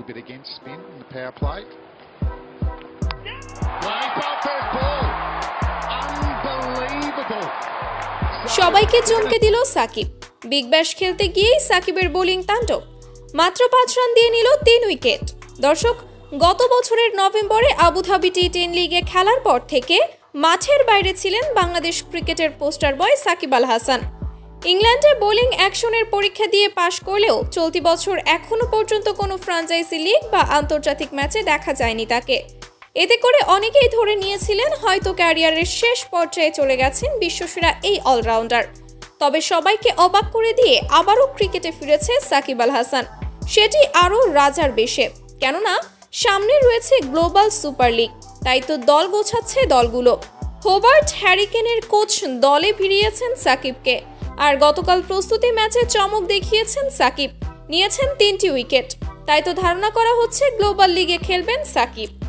little bit against spin in the power play. First ball. Unbelievable. সবাইকে চমকে দিল Shakib. Big Bash খেলতে গিয়েই সাকিবের বোলিং তাণ্ডব। মাত্র 5 রান দিয়ে নিল 3 উইকেট। দর্শক, গত বছরের নভেম্বরে আবুধাবি টি10 লিগে খেলার পর থেকে মাঠের বাইরে ছিলেন বাংলাদেশ ক্রিকেটের পোস্টার বয় সাকিব আল হাসান। ইংল্যান্ডে বোলিং অ্যাকশনের পরীক্ষা দিয়ে পাশ করলেও চলতি বছর এখনো পর্যন্ত কোনো ফ্র্যাঞ্চাইজি লিগ বা আন্তর্জাতিক ম্যাচে দেখা যায়নি তাকে। এতে করে অনেকেই ধরে নিয়েছিলেন হয়তো ক্যারিয়ারের শেষ পর্যায়ে চলে গেছেন বিশ্বসেরা এই অলরাউন্ডার। তবে সবাইকে অবাক করে দিয়ে আবারও ক্রিকেটে ফিরেছে সাকিব আল হাসান, সেটি আরও রাজার বেশে। কেননা সামনে রয়েছে গ্লোবাল সুপার লিগ, তাই তো দল গোছাচ্ছে দলগুলো। হোবার্ট হ্যারিকেনের কোচ দলে ভিড়িয়েছেন সাকিবকে, আর গতকাল প্রস্তুতি ম্যাচে চমক দেখিয়েছেন সাকিব, নিয়েছেন 3টি উইকেট। তাই তো ধারণা করা হচ্ছে গ্লোবাল লিগে খেলবেন সাকিব।